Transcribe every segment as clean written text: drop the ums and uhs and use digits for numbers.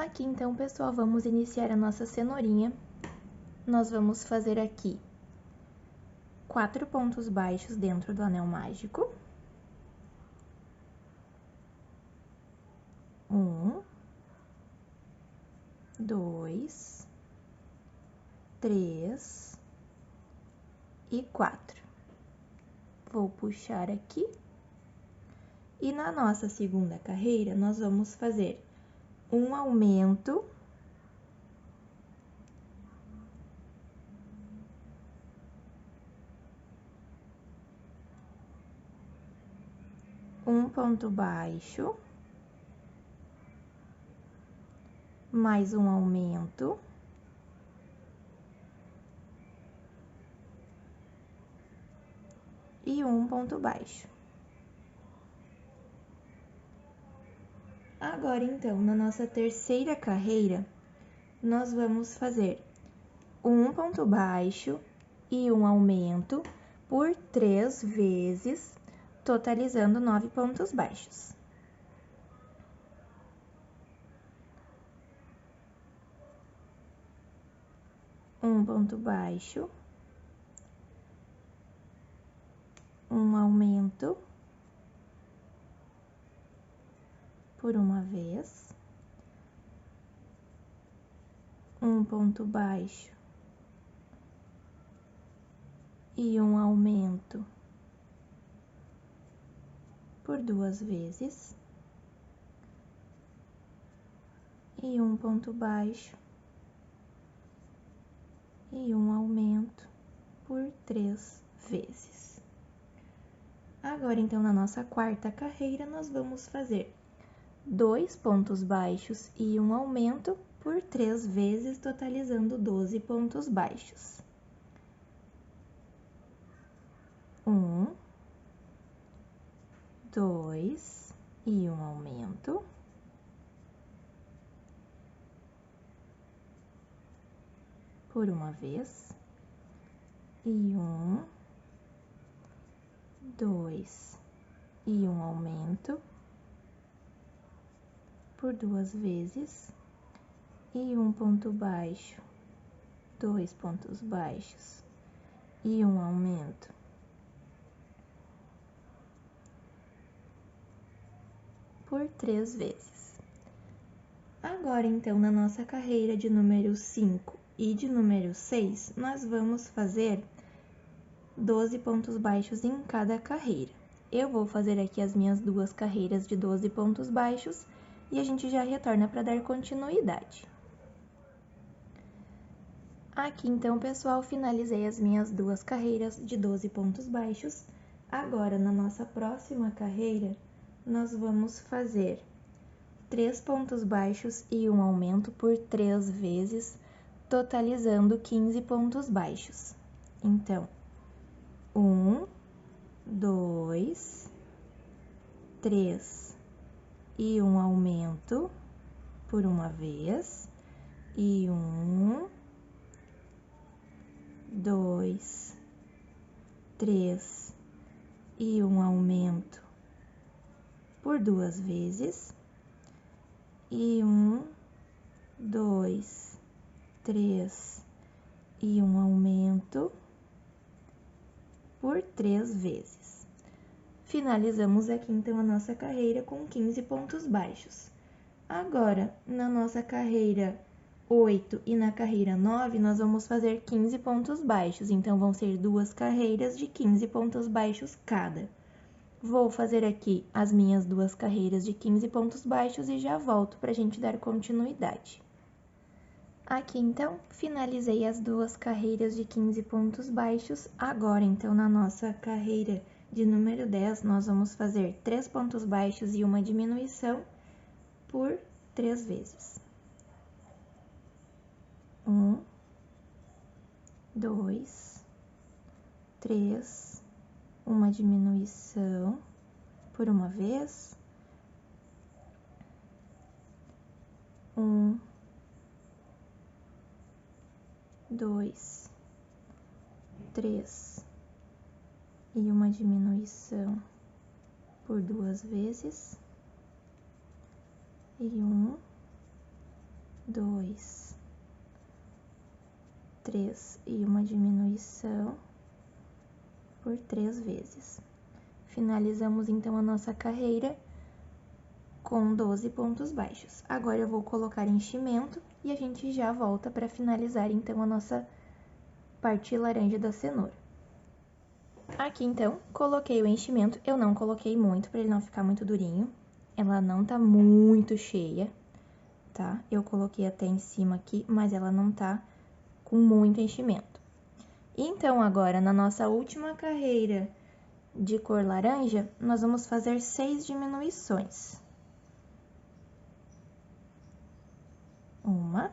Aqui, então, pessoal, vamos iniciar a nossa cenourinha. Nós vamos fazer aqui 4 pontos baixos dentro do anel mágico. 1, 2, 3 e 4. Vou puxar aqui. E na nossa segunda carreira, nós vamos fazer um aumento, um ponto baixo, mais um aumento, e um ponto baixo. Agora, então, na nossa terceira carreira, nós vamos fazer um ponto baixo e um aumento por 3 vezes, totalizando 9 pontos baixos. Um ponto baixo, um aumento por uma vez, um ponto baixo e um aumento por 2 vezes, e um ponto baixo e um aumento por 3 vezes. Agora, então, na nossa quarta carreira, nós vamos fazer 2 pontos baixos e um aumento por 3 vezes, totalizando 12 pontos baixos. 1, 2 e um aumento. Por uma vez. E 1, 2 e um aumento. Por 2 vezes. E um ponto baixo, 2 pontos baixos e um aumento. Por 3 vezes. Agora, então, na nossa carreira de número 5 e de número 6, nós vamos fazer 12 pontos baixos em cada carreira. Eu vou fazer aqui as minhas 2 carreiras de 12 pontos baixos e a gente já retorna para dar continuidade. Aqui, então, pessoal, finalizei as minhas 2 carreiras de 12 pontos baixos. Agora, na nossa próxima carreira, nós vamos fazer 3 pontos baixos e um aumento por 3 vezes, totalizando 15 pontos baixos. Então, 1, 2, 3 e um aumento por uma vez, e 1, 2, 3 e um aumento por 2 vezes, e 1, 2, 3 e um aumento por 3 vezes. Finalizamos aqui, então, a nossa carreira com 15 pontos baixos. Agora, na nossa carreira 8 e na carreira 9, nós vamos fazer 15 pontos baixos. Então, vão ser 2 carreiras de 15 pontos baixos cada. Vou fazer aqui as minhas 2 carreiras de 15 pontos baixos e já volto para a gente dar continuidade. Aqui, então, finalizei as 2 carreiras de 15 pontos baixos. Agora, então, na nossa carreira de número 10, nós vamos fazer 3 pontos baixos e uma diminuição por 3 vezes. 1, 2, 3, uma diminuição por uma vez. 1, 2, 3 e uma diminuição por 2 vezes, e 1, 2, 3 e uma diminuição por 3 vezes. Finalizamos, então, a nossa carreira com 12 pontos baixos. Agora, eu vou colocar enchimento e a gente já volta para finalizar, então, a nossa parte laranja da cenoura. Aqui, então, coloquei o enchimento. Eu não coloquei muito, para ele não ficar muito durinho. Ela não tá muito cheia, tá? Eu coloquei até em cima aqui, mas ela não tá com muito enchimento. Então, agora, na nossa última carreira de cor laranja, nós vamos fazer 6 diminuições. 1,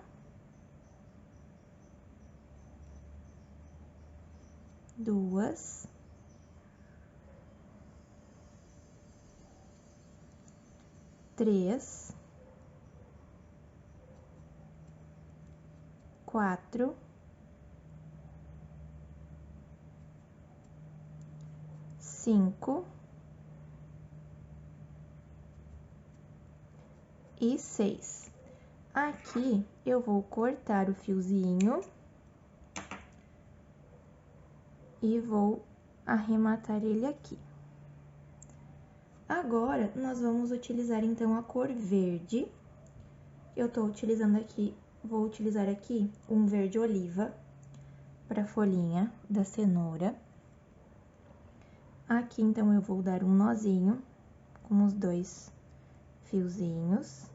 2, 3, 4, 5 e 6. Aqui eu vou cortar o fiozinho e vou arrematar ele aqui. Agora, nós vamos utilizar, então, a cor verde. Eu tô utilizando aqui, vou utilizar aqui um verde oliva para a folhinha da cenoura. Aqui, então, eu vou dar um nozinho com os 2 fiozinhos.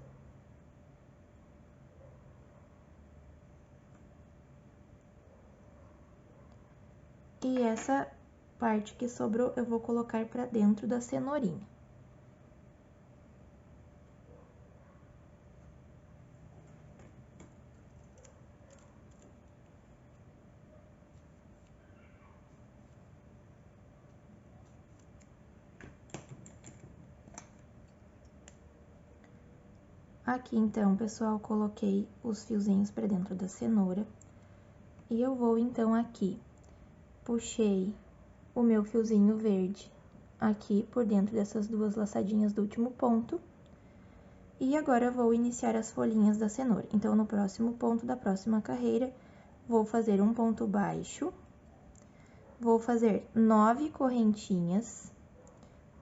E essa parte que sobrou, eu vou colocar para dentro da cenourinha. Aqui, então, pessoal, coloquei os fiozinhos para dentro da cenoura. E eu vou, então, aqui, puxei o meu fiozinho verde aqui por dentro dessas 2 laçadinhas do último ponto. E agora, eu vou iniciar as folhinhas da cenoura. Então, no próximo ponto da próxima carreira, vou fazer um ponto baixo. Vou fazer 9 correntinhas.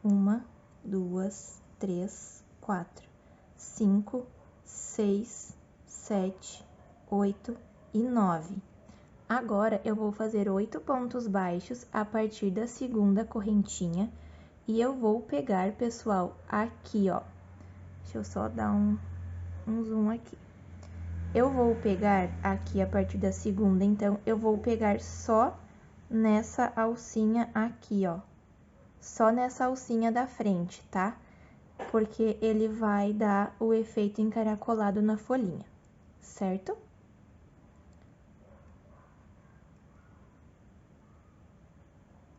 1, 2, 3, 4, 5, 6, 7, 8 e 9. Agora, eu vou fazer 8 pontos baixos a partir da segunda correntinha. E eu vou pegar, pessoal, aqui, ó. Deixa eu só dar um zoom aqui. Eu vou pegar aqui a partir da segunda, então, eu vou pegar só nessa alcinha aqui, ó. Só nessa alcinha da frente, tá? Porque ele vai dar o efeito encaracolado na folhinha, certo?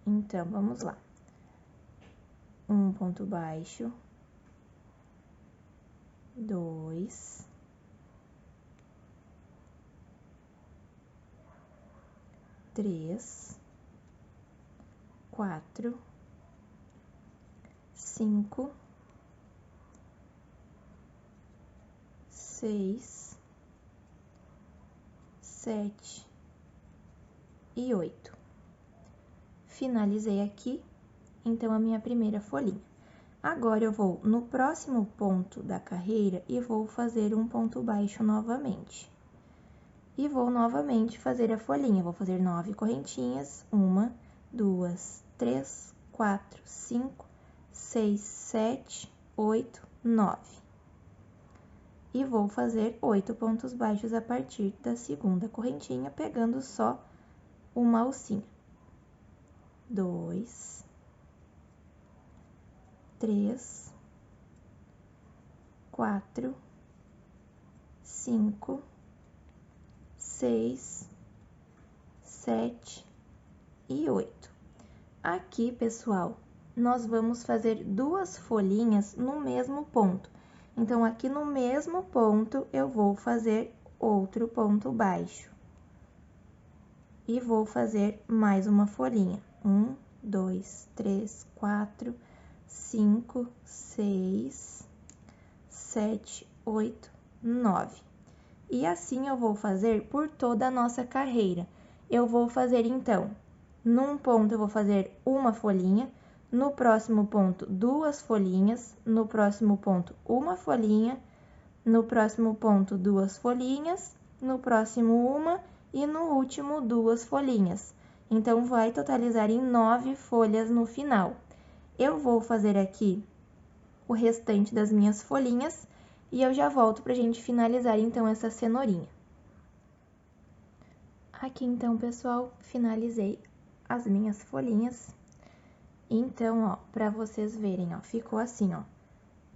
Então, vamos lá. Um ponto baixo. 2. 3. 4. 5. 6, 7 e 8. Finalizei aqui, então, a minha primeira folhinha. Agora, eu vou no próximo ponto da carreira e vou fazer um ponto baixo novamente. E vou novamente fazer a folhinha. Vou fazer 9 correntinhas. 1, 2, 3, 4, 5, 6, 7, 8, 9. E vou fazer 8 pontos baixos a partir da segunda correntinha, pegando só uma alcinha. 2, 3, 4, 5, 6, 7 e 8. Aqui, pessoal, nós vamos fazer 2 folhinhas no mesmo ponto. Então, aqui no mesmo ponto, eu vou fazer outro ponto baixo. E vou fazer mais uma folhinha. 1, 2, 3, 4, 5, 6, 7, 8, 9. E assim eu vou fazer por toda a nossa carreira. Eu vou fazer, então, num ponto eu vou fazer uma folhinha, no próximo ponto, 2 folhinhas, no próximo ponto, uma folhinha, no próximo ponto, 2 folhinhas, no próximo uma e no último 2 folhinhas. Então, vai totalizar em 9 folhas no final. Eu vou fazer aqui o restante das minhas folhinhas e eu já volto pra gente finalizar, então, essa cenourinha. Aqui, então, pessoal, finalizei as minhas folhinhas. Então, ó, pra vocês verem, ó, ficou assim, ó.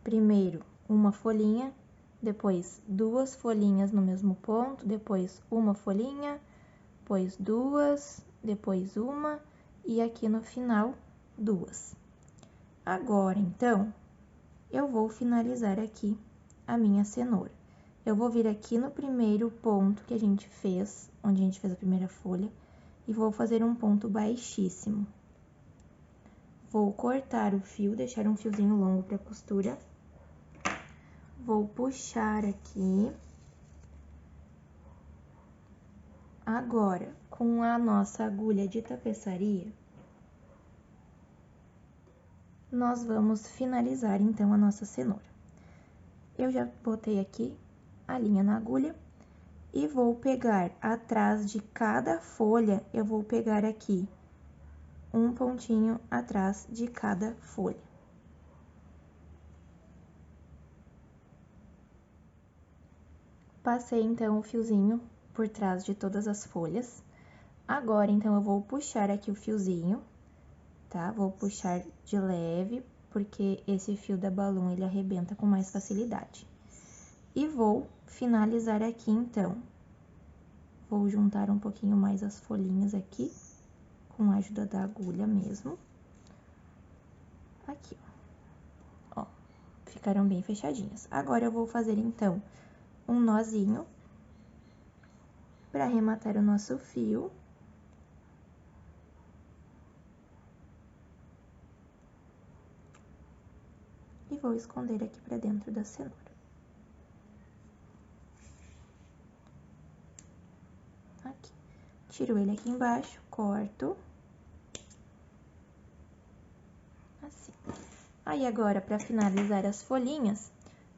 Primeiro, uma folhinha, depois 2 folhinhas no mesmo ponto, depois uma folhinha, depois 2, depois uma e aqui no final 2. Agora, então, eu vou finalizar aqui a minha cenoura. Eu vou vir aqui no primeiro ponto que a gente fez, onde a gente fez a primeira folha, e vou fazer um ponto baixíssimo. Vou cortar o fio, deixar um fiozinho longo para costura. Vou puxar aqui. Agora, com a nossa agulha de tapeçaria, nós vamos finalizar, então, a nossa cenoura. Eu já botei aqui a linha na agulha e vou pegar atrás de cada folha, eu vou pegar aqui um pontinho atrás de cada folha. Passei, então, o fiozinho por trás de todas as folhas. Agora, então, eu vou puxar aqui o fiozinho, tá? Vou puxar de leve, porque esse fio da balão, ele arrebenta com mais facilidade. E vou finalizar aqui, então. Vou juntar um pouquinho mais as folhinhas aqui, com a ajuda da agulha mesmo. Aqui, ó. Ficaram bem fechadinhas. Agora, eu vou fazer, então, um nozinho para arrematar o nosso fio. E vou esconder aqui pra dentro da cenoura. Aqui. Tiro ele aqui embaixo, corto. Assim. Aí, agora, pra finalizar as folhinhas,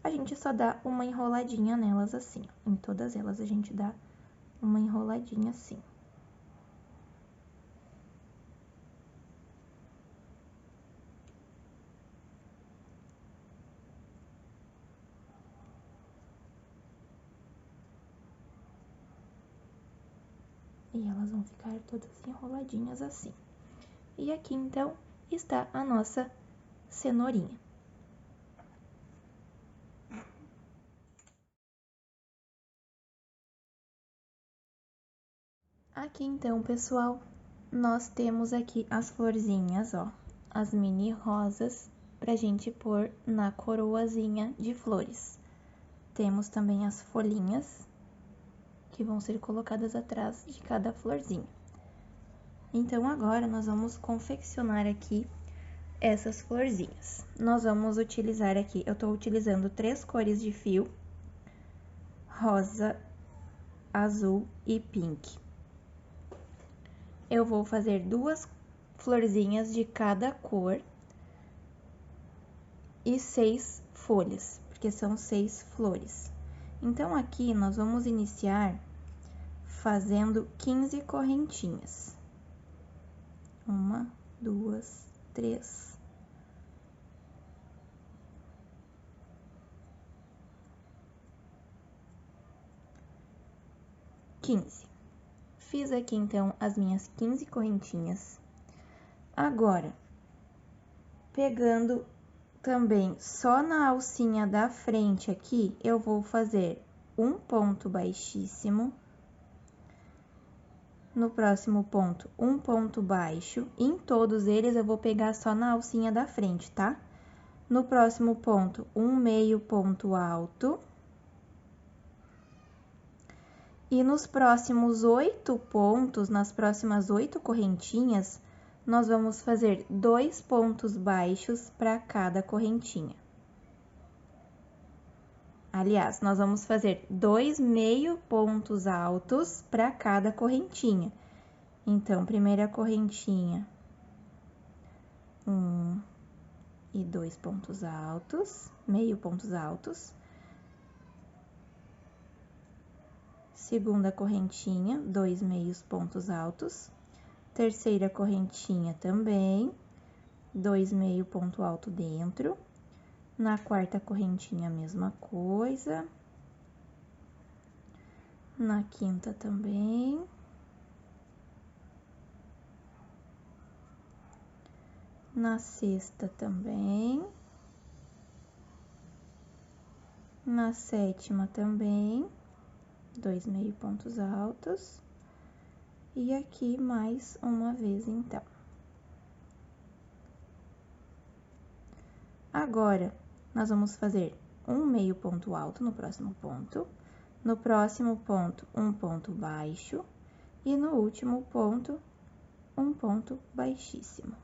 a gente só dá uma enroladinha nelas assim, ó. Em todas elas a gente dá uma enroladinha assim. E elas vão ficar todas enroladinhas assim. E aqui, então, está a nossa cenourinha. Aqui, então, pessoal, nós temos aqui as florzinhas, ó, as mini rosas, pra gente pôr na coroazinha de flores. Temos também as folhinhas, que vão ser colocadas atrás de cada florzinha. Então, agora, nós vamos confeccionar aqui essas florzinhas. Nós vamos utilizar aqui, eu tô utilizando 3 cores de fio, rosa, azul e pink. Eu vou fazer 2 florzinhas de cada cor e 6 folhas, porque são 6 flores. Então, aqui, nós vamos iniciar fazendo 15 correntinhas. 1, 2, 3. 15. Fiz aqui, então, as minhas 15 correntinhas. Agora, pegando também só na alcinha da frente aqui, eu vou fazer um ponto baixíssimo. No próximo ponto, um ponto baixo. Em todos eles, eu vou pegar só na alcinha da frente, tá? No próximo ponto, um meio ponto alto. E nos próximos 8 pontos, nas próximas 8 correntinhas, nós vamos fazer 2 pontos baixos para cada correntinha. Aliás, nós vamos fazer 2 meio pontos altos para cada correntinha. Então, primeira correntinha, 1 e 2 pontos altos, meio pontos altos. Segunda correntinha, 2 meios pontos altos. Terceira correntinha também, 2 meio ponto alto dentro. Na quarta correntinha, a mesma coisa. Na quinta também. Na sexta também. Na sétima também, 2 meio pontos altos. E aqui mais uma vez, então. Agora, nós vamos fazer um meio ponto alto no próximo ponto. No próximo ponto, um ponto baixo. E no último ponto, um ponto baixíssimo.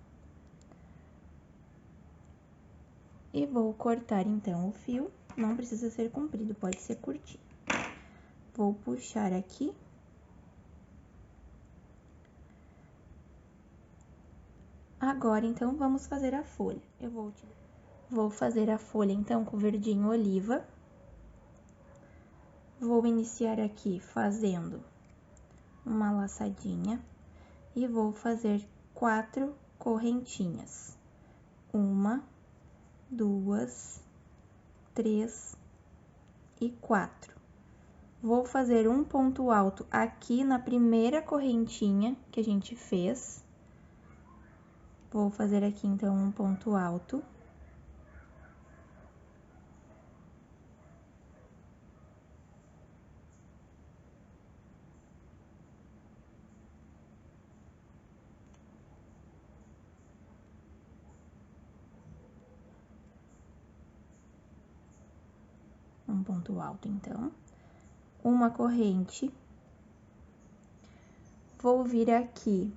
E vou cortar, então, o fio. Não precisa ser comprido, pode ser curtinho. Vou puxar aqui. Agora, então, vamos fazer a folha. Vou fazer a folha, então, com verdinho oliva. Vou iniciar aqui fazendo uma laçadinha e vou fazer 4 correntinhas. 1, 2, 3 e 4. Vou fazer um ponto alto aqui na primeira correntinha que a gente fez. Vou fazer aqui, então, um ponto alto. Um ponto alto, então. Uma corrente. Vou vir aqui.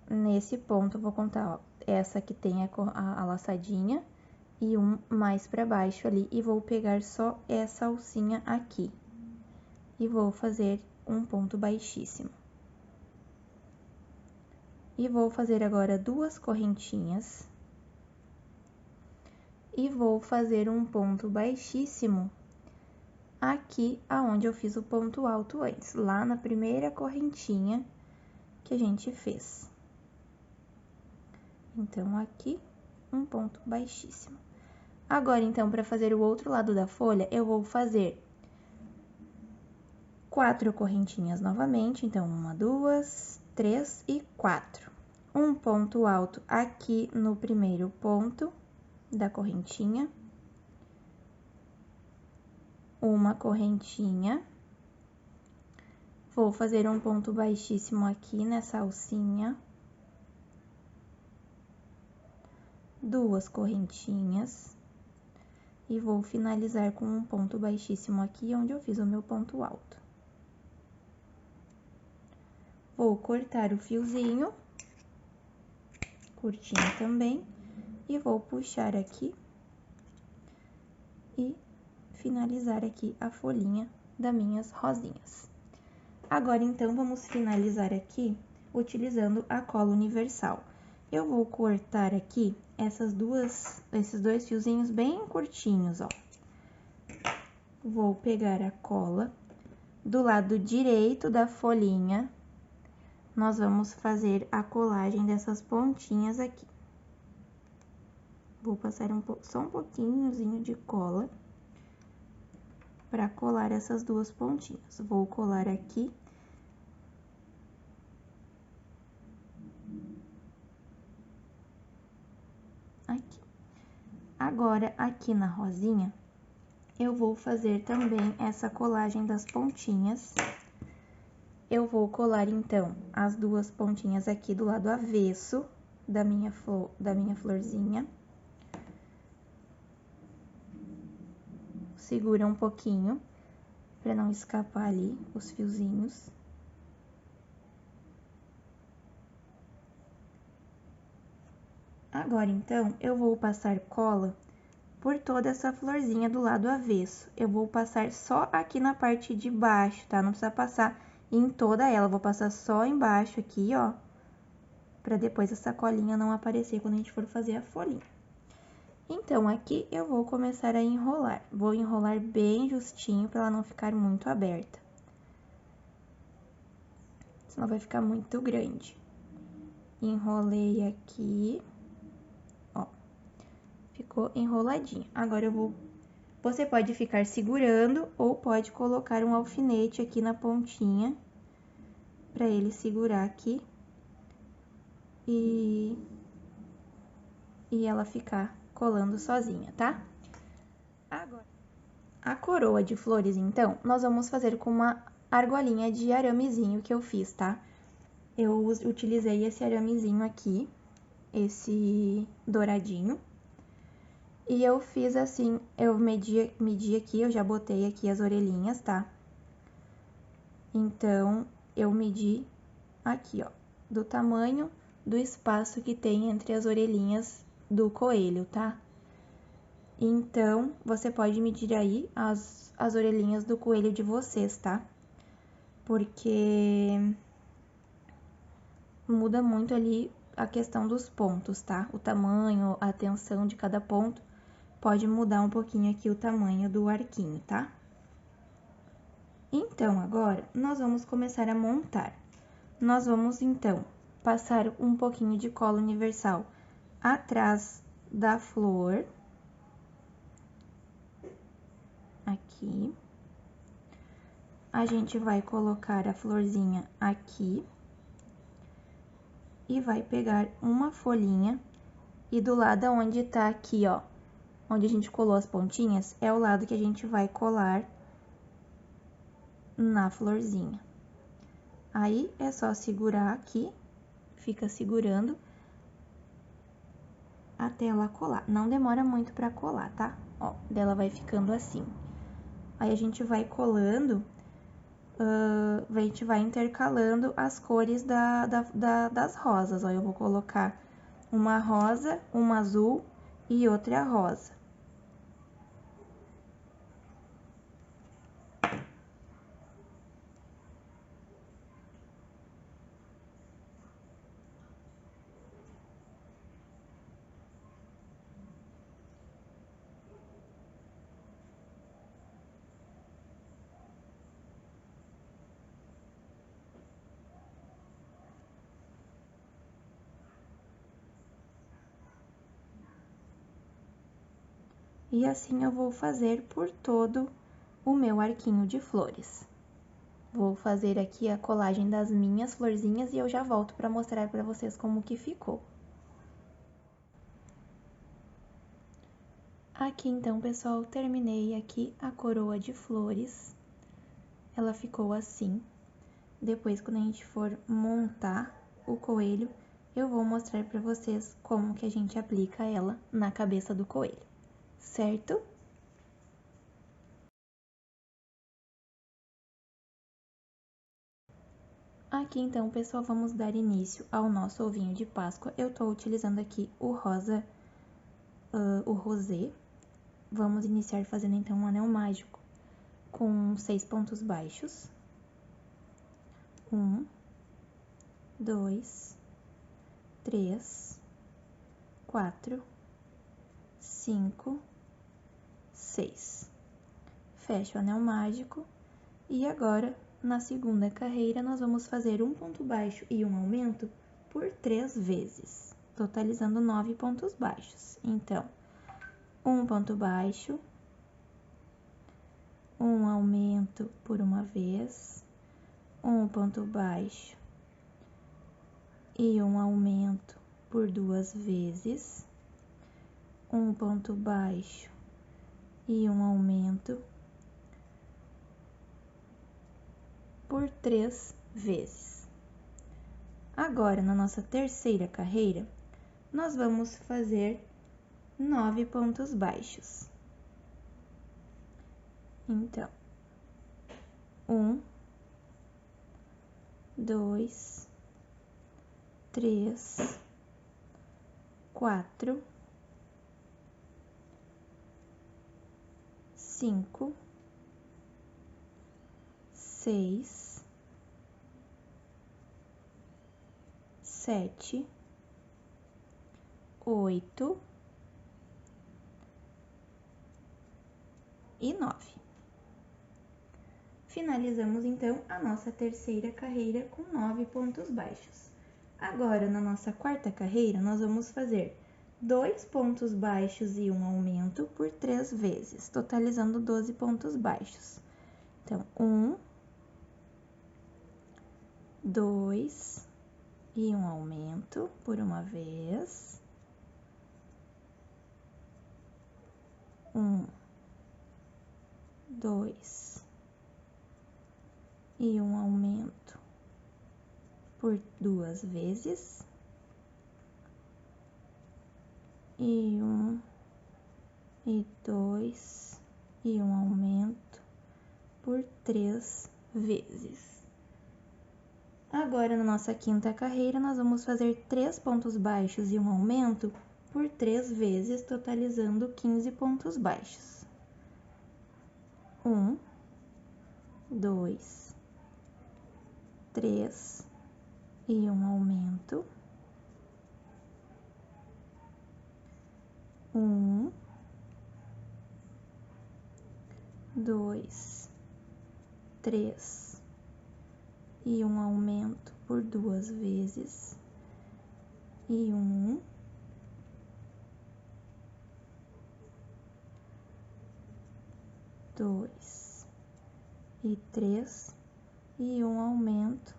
Nesse ponto, vou contar, ó, essa que tem a laçadinha e um mais pra baixo ali. E vou pegar só essa alcinha aqui. E vou fazer um ponto baixíssimo. E vou fazer agora 2 correntinhas. E vou fazer um ponto baixíssimo aqui aonde eu fiz o ponto alto antes, lá na primeira correntinha que a gente fez. Então, aqui, um ponto baixíssimo. Agora, então, para fazer o outro lado da folha, eu vou fazer 4 correntinhas novamente. Então, 1, 2, 3 e 4. Um ponto alto aqui no primeiro ponto da correntinha. Uma correntinha. Vou fazer um ponto baixíssimo aqui nessa alcinha. 2 correntinhas. E vou finalizar com um ponto baixíssimo aqui, onde eu fiz o meu ponto alto. Vou cortar o fiozinho, curtinho também, e vou puxar aqui e finalizar aqui a folhinha das minhas rosinhas. Agora, então, vamos finalizar aqui utilizando a cola universal. Eu vou cortar aqui esses 2 fiozinhos bem curtinhos, ó. Vou pegar a cola do lado direito da folhinha. Nós vamos fazer a colagem dessas pontinhas aqui. Vou passar só um pouquinhozinho de cola para colar essas 2 pontinhas. Vou colar aqui. Aqui. Agora, aqui na rosinha, eu vou fazer também essa colagem das pontinhas. Eu vou colar, então, as 2 pontinhas aqui do lado avesso da minha florzinha. Segura um pouquinho, para não escapar ali os fiozinhos. Agora, então, eu vou passar cola por toda essa florzinha do lado avesso. Eu vou passar só aqui na parte de baixo, tá? Não precisa passar em toda ela, eu vou passar só embaixo aqui, ó, pra depois essa colinha não aparecer quando a gente for fazer a folhinha. Então, aqui eu vou começar a enrolar. Vou enrolar bem justinho pra ela não ficar muito aberta. Senão vai ficar muito grande. Enrolei aqui, ó, ficou enroladinho. Agora eu vou... Você pode ficar segurando ou pode colocar um alfinete aqui na pontinha pra ele segurar aqui e ela ficar colando sozinha, tá? Agora, a coroa de flores, então, nós vamos fazer com uma argolinha de aramezinho que eu fiz, tá? Eu utilizei esse aramezinho aqui, esse douradinho. E eu fiz assim, eu medi aqui, eu já botei aqui as orelhinhas, tá? Então, eu medi aqui, ó, do tamanho do espaço que tem entre as orelhinhas do coelho, tá? Então, você pode medir aí as orelhinhas do coelho de vocês, tá? Porque muda muito ali a questão dos pontos, tá? O tamanho, a tensão de cada ponto pode mudar um pouquinho aqui o tamanho do arquinho, tá? Então, agora, nós vamos começar a montar. Nós vamos, então, passar um pouquinho de cola universal atrás da flor. Aqui. A gente vai colocar a florzinha aqui. E vai pegar uma folhinha. E do lado onde tá aqui, ó, onde a gente colou as pontinhas, é o lado que a gente vai colar na florzinha. Aí, é só segurar aqui, fica segurando até ela colar. Não demora muito pra colar, tá? Ó, dela vai ficando assim. Aí, a gente vai colando, a gente vai intercalando as cores das rosas. Ó, eu vou colocar uma rosa, uma azul e outra rosa. E assim eu vou fazer por todo o meu arquinho de flores. Vou fazer aqui a colagem das minhas florzinhas e eu já volto para mostrar para vocês como que ficou. Aqui então, pessoal, terminei aqui a coroa de flores. Ela ficou assim. Depois, quando a gente for montar o coelho, eu vou mostrar para vocês como que a gente aplica ela na cabeça do coelho, certo? Aqui então, pessoal, vamos dar início ao nosso ovinho de Páscoa. Eu tô utilizando aqui o rosa, o rosé. Vamos iniciar fazendo então um anel mágico com 6 pontos baixos. 1, 2, 3, 4, 5, 6. Fecho o anel mágico e agora, na segunda carreira, nós vamos fazer um ponto baixo e um aumento por 3 vezes, totalizando 9 pontos baixos. Então, um ponto baixo, um aumento por uma vez, um ponto baixo e um aumento por 2 vezes, um ponto baixo e um aumento por 3 vezes. Agora, na nossa terceira carreira, nós vamos fazer 9 pontos baixos. Então, 1, 2, 3, 4, 5, 6, 7, 8 e 9. Finalizamos, então, a nossa terceira carreira com 9 pontos baixos. Agora, na nossa quarta carreira, nós vamos fazer 2 pontos baixos e um aumento por 3 vezes, totalizando 12 pontos baixos. Então, 1, 2 e um aumento por uma vez. 1, 2 e um aumento por 2 vezes. E 1 e 2 e um aumento por 3 vezes. Agora, na nossa quinta carreira, nós vamos fazer 3 pontos baixos e um aumento por 3 vezes, totalizando 15 pontos baixos. 1, 2, 3 e um aumento. 1, 2, 3 e um aumento por 2 vezes. E 1, 2 e 3 e um aumento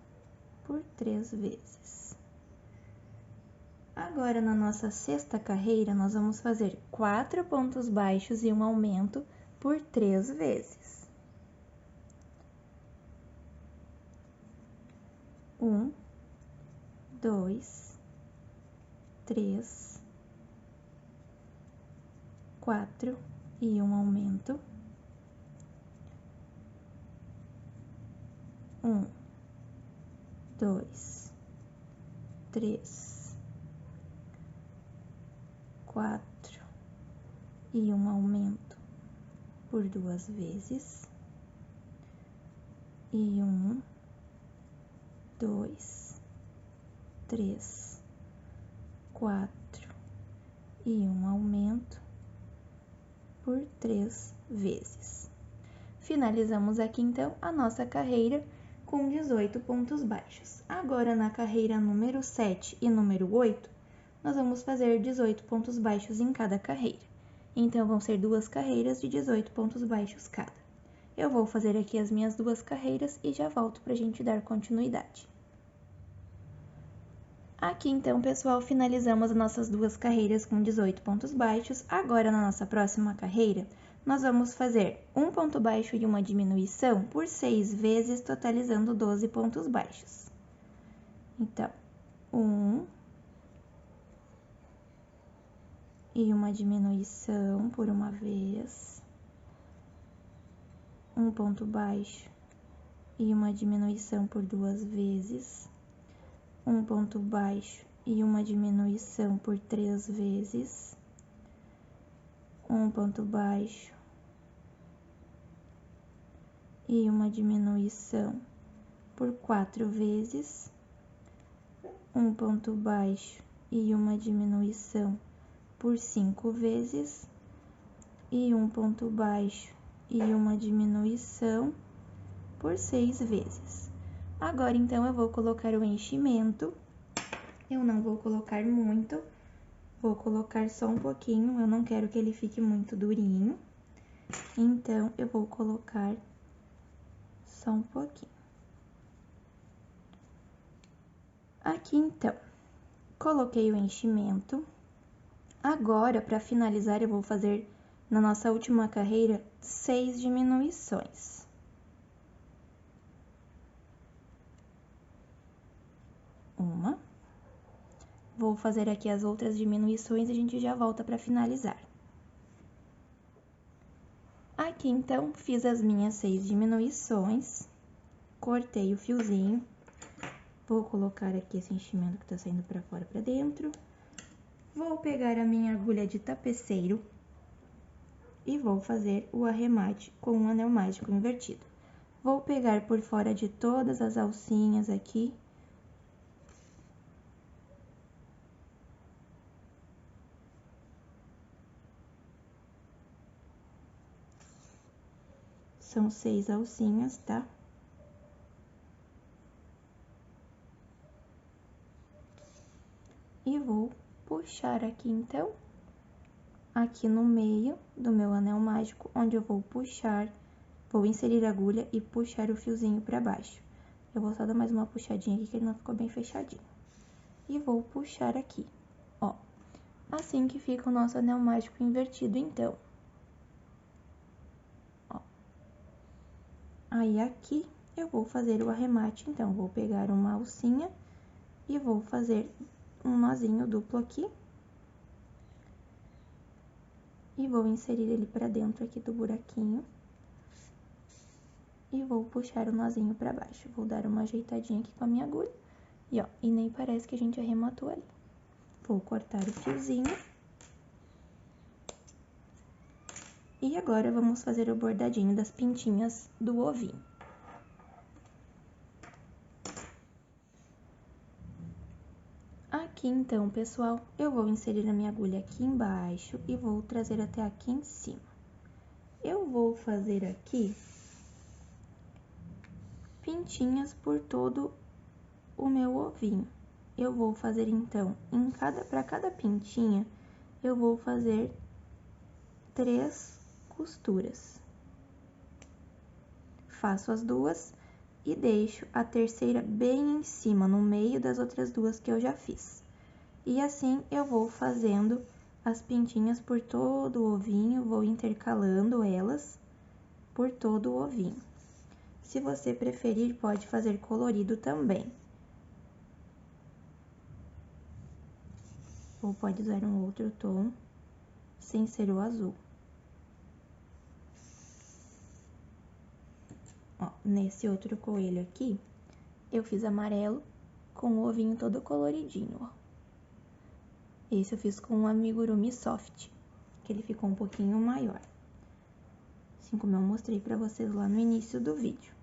por 3 vezes. Agora, na nossa sexta carreira, nós vamos fazer 4 pontos baixos e um aumento por 3 vezes. 1, 2, 3, 4 e um aumento. 1, 2, 3, 4 e um aumento por 2 vezes. E 1, 2, 3, 4 e um aumento por 3 vezes. Finalizamos aqui, então, a nossa carreira com 18 pontos baixos. Agora, na carreira número 7 e número 8, nós vamos fazer 18 pontos baixos em cada carreira. Então, vão ser 2 carreiras de 18 pontos baixos cada. Eu vou fazer aqui as minhas 2 carreiras e já volto para a gente dar continuidade. Aqui, então, pessoal, finalizamos as nossas 2 carreiras com 18 pontos baixos. Agora, na nossa próxima carreira, nós vamos fazer um ponto baixo e uma diminuição por 6 vezes, totalizando 12 pontos baixos. Então, 1 e uma diminuição por uma vez, um ponto baixo e uma diminuição por 2 vezes, um ponto baixo e uma diminuição por 3 vezes, um ponto baixo e uma diminuição por 4 vezes, um ponto baixo e uma diminuição por 5 vezes, e um ponto baixo e uma diminuição por 6 vezes. Agora, então, eu vou colocar o enchimento. Eu não vou colocar muito, vou colocar só um pouquinho, eu não quero que ele fique muito durinho. Então, eu vou colocar só um pouquinho. Aqui, então, coloquei o enchimento. Agora, para finalizar, eu vou fazer, na nossa última carreira, 6 diminuições. Uma. Vou fazer aqui as outras diminuições e a gente já volta para finalizar. Aqui, então, fiz as minhas 6 diminuições, cortei o fiozinho, vou colocar aqui esse enchimento que tá saindo para fora para dentro, vou pegar a minha agulha de tapeceiro, e vou fazer o arremate com um anel mágico invertido. Vou pegar por fora de todas as alcinhas aqui. São 6 alcinhas, tá? E vou puxar aqui, então, aqui no meio do meu anel mágico, onde eu vou puxar, vou inserir a agulha e puxar o fiozinho pra baixo. Eu vou só dar mais uma puxadinha aqui, que ele não ficou bem fechadinho. E vou puxar aqui, ó. Assim que fica o nosso anel mágico invertido, então. Ó. Aí, aqui, eu vou fazer o arremate, então. Vou pegar uma alcinha e vou fazer um nozinho duplo aqui. E vou inserir ele pra dentro aqui do buraquinho. E vou puxar o nozinho pra baixo. Vou dar uma ajeitadinha aqui com a minha agulha. E, ó, e nem parece que a gente arrematou ali. Vou cortar o fiozinho. E agora, vamos fazer o bordadinho das pintinhas do ovinho. Aqui, então, pessoal, eu vou inserir a minha agulha aqui embaixo e vou trazer até aqui em cima. Eu vou fazer aqui pintinhas por todo o meu ovinho. Eu vou fazer, então, para cada pintinha, eu vou fazer 3 costuras. Faço as 2 e deixo a terceira bem em cima, no meio das outras 2 que eu já fiz. E assim, eu vou fazendo as pintinhas por todo o ovinho, vou intercalando elas por todo o ovinho. Se você preferir, pode fazer colorido também. Ou pode usar um outro tom, sem ser o azul. Ó, nesse outro coelho aqui, eu fiz amarelo com o ovinho todo coloridinho, ó. Esse eu fiz com um amigurumi soft, que ele ficou um pouquinho maior. Assim como eu mostrei pra vocês lá no início do vídeo.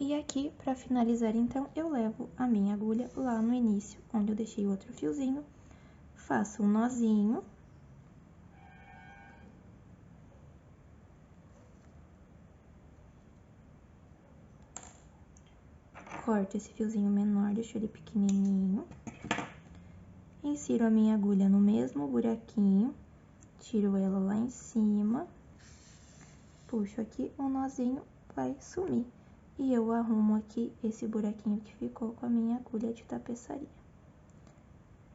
E aqui, pra finalizar, então, eu levo a minha agulha lá no início, onde eu deixei outro fiozinho, faço um nozinho. Corto esse fiozinho menor, deixo ele pequenininho. Insiro a minha agulha no mesmo buraquinho, tiro ela lá em cima, puxo aqui, o nozinho vai sumir. E eu arrumo aqui esse buraquinho que ficou com a minha agulha de tapeçaria.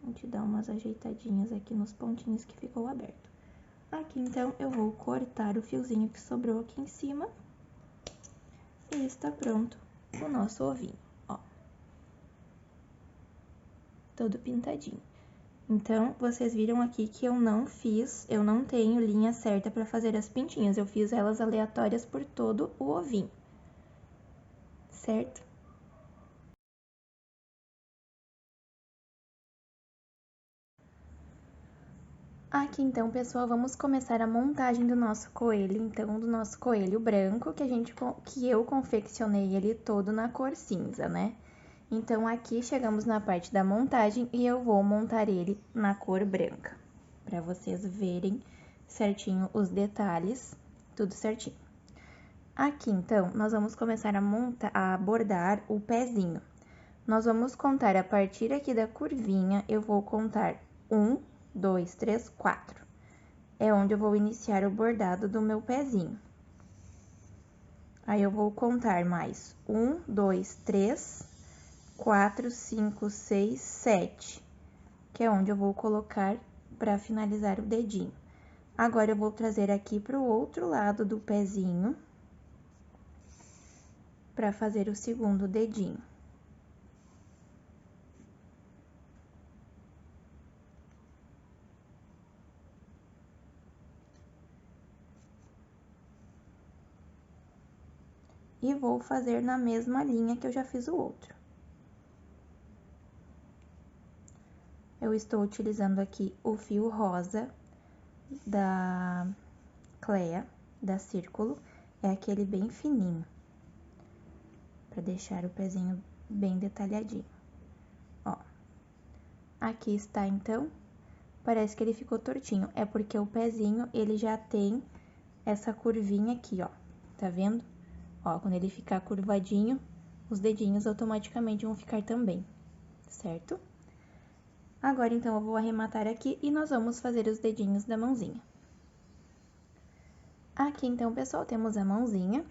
A gente dá umas ajeitadinhas aqui nos pontinhos que ficou aberto. Aqui, então, eu vou cortar o fiozinho que sobrou aqui em cima. E está pronto o nosso ovinho, ó. Todo pintadinho. Então, vocês viram aqui que eu não tenho linha certa para fazer as pintinhas. Eu fiz elas aleatórias por todo o ovinho, certo? Aqui, então, pessoal, vamos começar a montagem do nosso coelho. Então, do nosso coelho branco, que eu confeccionei ele todo na cor cinza, né? Então, aqui chegamos na parte da montagem e eu vou montar ele na cor branca, para vocês verem certinho os detalhes, tudo certinho. Aqui, então, nós vamos começar a bordar o pezinho. Nós vamos contar a partir aqui da curvinha, eu vou contar 1, 2, 3, 4. É onde eu vou iniciar o bordado do meu pezinho. Aí, eu vou contar mais 1, 2, 3, 4, 5, 6, 7, que é onde eu vou colocar para finalizar o dedinho. Agora, eu vou trazer aqui para o outro lado do pezinho, para fazer o segundo dedinho. E vou fazer na mesma linha que eu já fiz o outro. Eu estou utilizando aqui o fio rosa da Clea, da Círculo, é aquele bem fininho, para deixar o pezinho bem detalhadinho. Ó, aqui está, então, parece que ele ficou tortinho, é porque o pezinho, ele já tem essa curvinha aqui, ó, tá vendo? Ó, quando ele ficar curvadinho, os dedinhos automaticamente vão ficar também, certo? Agora, então, eu vou arrematar aqui e nós vamos fazer os dedinhos da mãozinha. Aqui, então, pessoal, temos a mãozinha.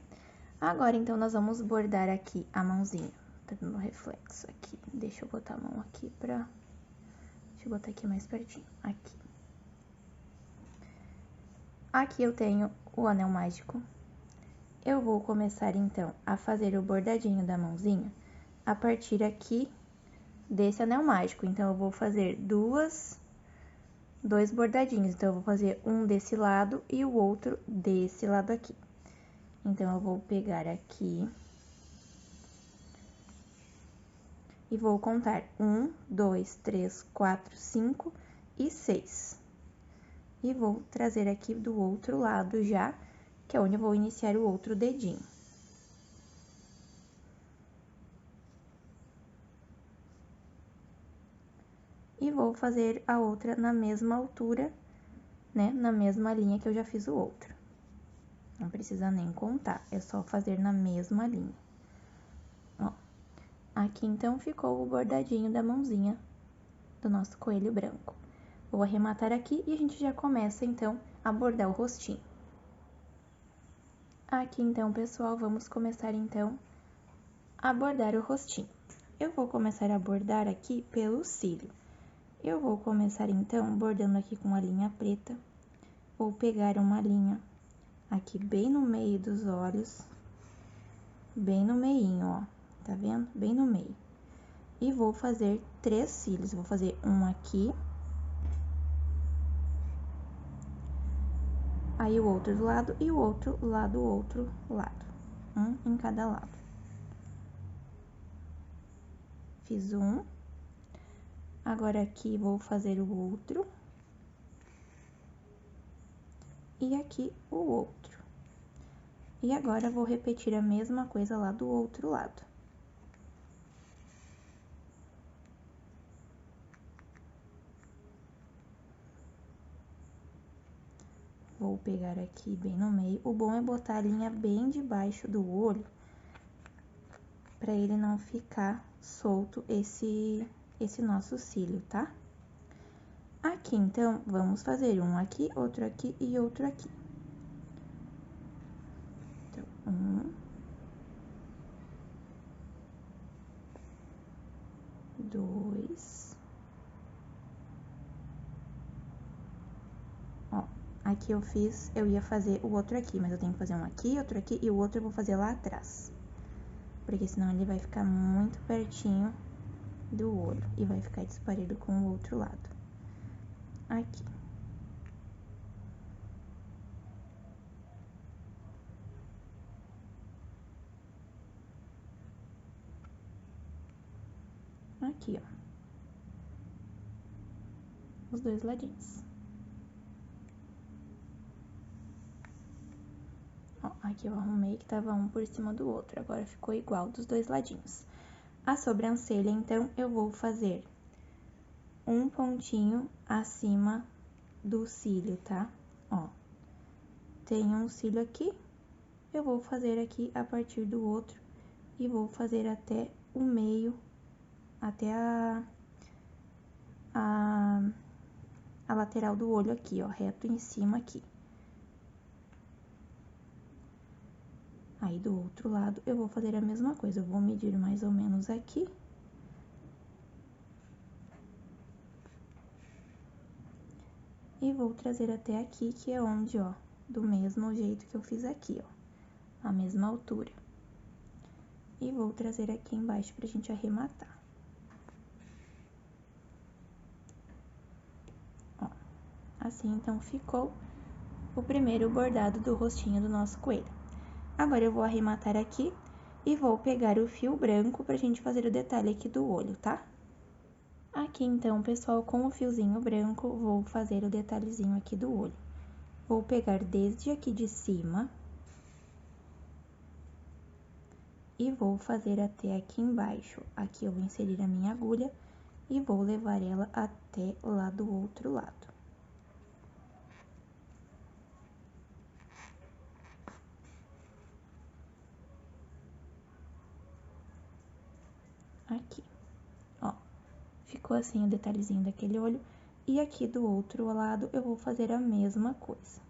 Agora, então, nós vamos bordar aqui a mãozinha. Tá dando reflexo aqui. Deixa eu botar a mão aqui pra... Deixa eu botar aqui mais pertinho. Aqui. Aqui eu tenho o anel mágico. Eu vou começar, então, a fazer o bordadinho da mãozinha a partir aqui desse anel mágico. Então, eu vou fazer dois bordadinhos. Então, eu vou fazer um desse lado e o outro desse lado aqui. Então, eu vou pegar aqui e vou contar 1, 2, 3, 4, 5 e 6. E vou trazer aqui do outro lado já, que é onde eu vou iniciar o outro dedinho. E vou fazer a outra na mesma altura, né, na mesma linha que eu já fiz o outro. Não precisa nem contar, é só fazer na mesma linha. Ó, aqui então ficou o bordadinho da mãozinha do nosso coelho branco. Vou arrematar aqui e a gente já começa então a bordar o rostinho. Aqui então, pessoal, vamos começar então a bordar o rostinho. Eu vou começar a bordar aqui pelo cílio. Eu vou começar então bordando aqui com a linha preta. Vou pegar uma linha aqui bem no meio dos olhos, bem no meinho, ó, tá vendo? Bem no meio. E vou fazer 3 cílios, vou fazer um aqui, aí o outro do lado e o outro lá do outro lado, um em cada lado. Fiz um, agora aqui vou fazer o outro, e aqui o outro. E agora, vou repetir a mesma coisa lá do outro lado. Vou pegar aqui bem no meio. O bom é botar a linha bem debaixo do olho, pra ele não ficar solto esse nosso cílio, tá? Aqui, então, vamos fazer um aqui, outro aqui e outro aqui. Então, 1, 2, aqui eu fiz, eu ia fazer o outro aqui, mas eu tenho que fazer um aqui, outro aqui e o outro eu vou fazer lá atrás. Porque senão ele vai ficar muito pertinho do olho e vai ficar desparelho com o outro lado. Aqui. Aqui, ó. Os dois ladinhos. Ó, aqui eu arrumei que tava um por cima do outro, agora ficou igual dos dois ladinhos. A sobrancelha, então, eu vou fazer um pontinho acima do cílio, tá? Ó, tem um cílio aqui, eu vou fazer aqui a partir do outro e vou fazer até o meio, até a lateral do olho aqui, ó, reto em cima aqui. Aí, do outro lado, eu vou fazer a mesma coisa, eu vou medir mais ou menos aqui. E vou trazer até aqui, que é onde, ó, do mesmo jeito que eu fiz aqui, ó, a mesma altura. E vou trazer aqui embaixo pra gente arrematar. Ó, assim, então, ficou o primeiro bordado do rostinho do nosso coelho. Agora, eu vou arrematar aqui e vou pegar o fio branco pra gente fazer o detalhe aqui do olho, tá? Aqui, então, pessoal, com o fiozinho branco, vou fazer o detalhezinho aqui do olho. Vou pegar desde aqui de cima e vou fazer até aqui embaixo. Aqui eu vou inserir a minha agulha e vou levar ela até lá do outro lado. Aqui, ó, ficou assim o detalhezinho daquele olho. E aqui do outro lado eu vou fazer a mesma coisa.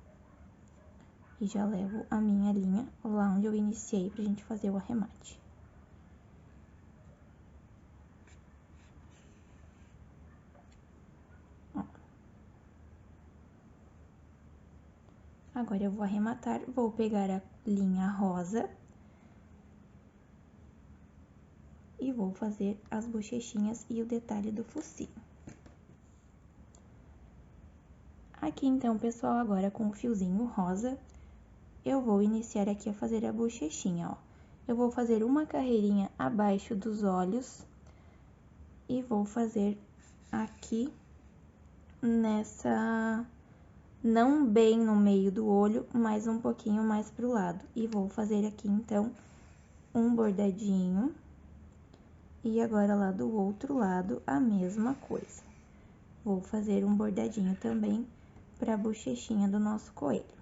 E já levo a minha linha lá onde eu iniciei pra gente fazer o arremate. Ó. Agora eu vou arrematar, vou pegar a linha rosa e vou fazer as bochechinhas e o detalhe do focinho. Aqui, então, pessoal, agora com o fiozinho rosa, eu vou iniciar aqui a fazer a bochechinha, ó. Eu vou fazer uma carreirinha abaixo dos olhos e vou fazer aqui nessa, não bem no meio do olho, mas um pouquinho mais pro lado. E vou fazer aqui, então, um bordadinho. E agora, lá do outro lado, a mesma coisa. Vou fazer um bordadinho também pra bochechinha do nosso coelho.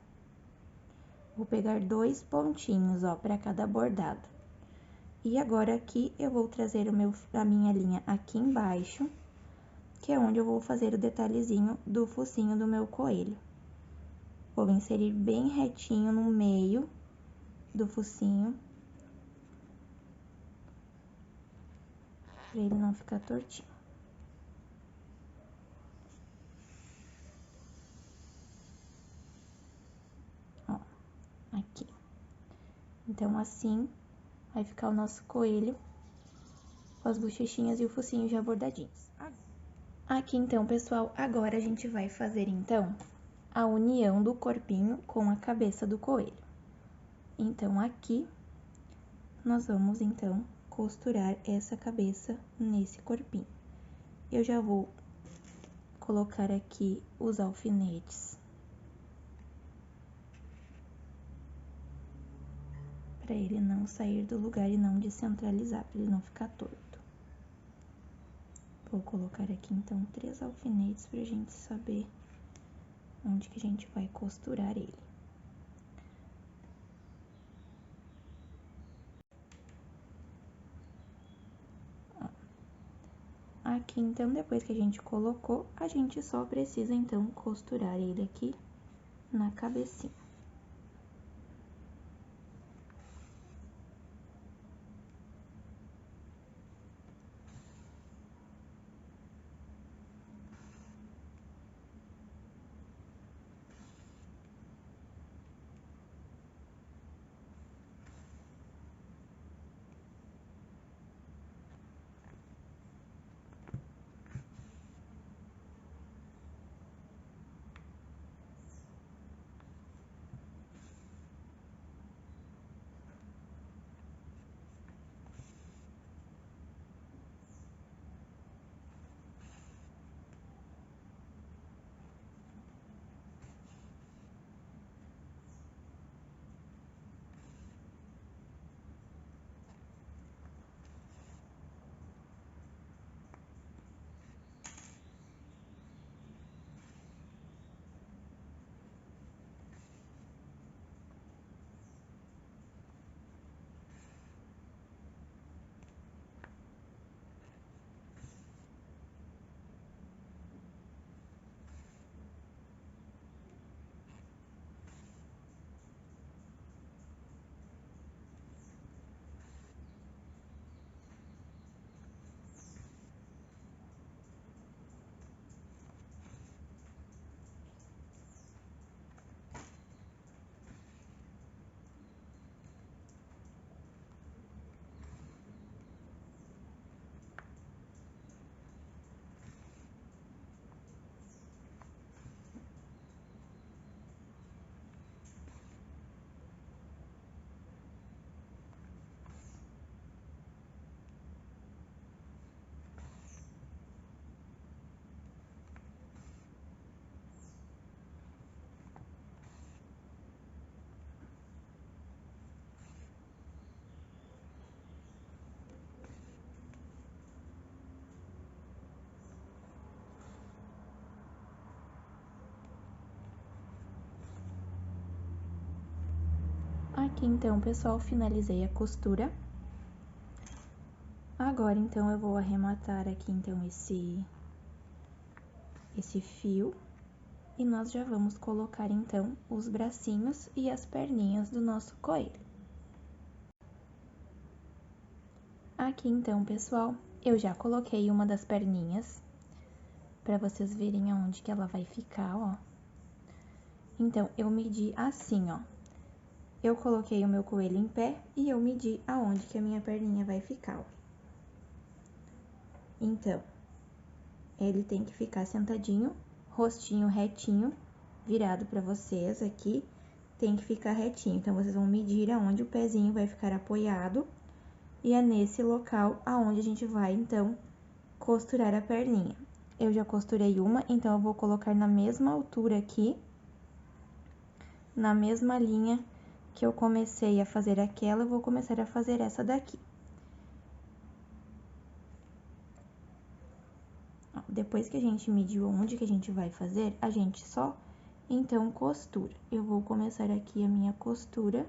Vou pegar 2 pontinhos, ó, pra cada bordado. E agora, aqui, eu vou trazer a minha linha aqui embaixo, que é onde eu vou fazer o detalhezinho do focinho do meu coelho. Vou inserir bem retinho no meio do focinho, pra ele não ficar tortinho. Ó, aqui. Então, assim, vai ficar o nosso coelho com as bochechinhas e o focinho já bordadinhos. Aqui, então, pessoal, agora a gente vai fazer, então, a união do corpinho com a cabeça do coelho. Então, aqui, nós vamos, então, costurar essa cabeça nesse corpinho. Eu já vou colocar aqui os alfinetes para ele não sair do lugar e não descentralizar, para ele não ficar torto. Vou colocar aqui, então, 3 alfinetes pra gente saber onde que a gente vai costurar ele. Ó. Aqui, então, depois que a gente colocou, a gente só precisa, então, costurar ele aqui na cabecinha. Aqui, então, pessoal, finalizei a costura. Agora, então, eu vou arrematar aqui, então, esse fio. E nós já vamos colocar, então, os bracinhos e as perninhas do nosso coelho. Aqui, então, pessoal, eu já coloquei uma das perninhas, para vocês verem aonde que ela vai ficar, ó. Então, eu medi assim, ó. Eu coloquei o meu coelho em pé e eu medi aonde que a minha perninha vai ficar, ó. Então, ele tem que ficar sentadinho, rostinho retinho, virado para vocês aqui, tem que ficar retinho. Então, vocês vão medir aonde o pezinho vai ficar apoiado e é nesse local aonde a gente vai, então, costurar a perninha. Eu já costurei uma, então eu vou colocar na mesma altura aqui, na mesma linha que eu comecei a fazer aquela, eu vou começar a fazer essa daqui. Ó, depois que a gente mediu onde que a gente vai fazer, a gente só, então, costura. Eu vou começar aqui a minha costura.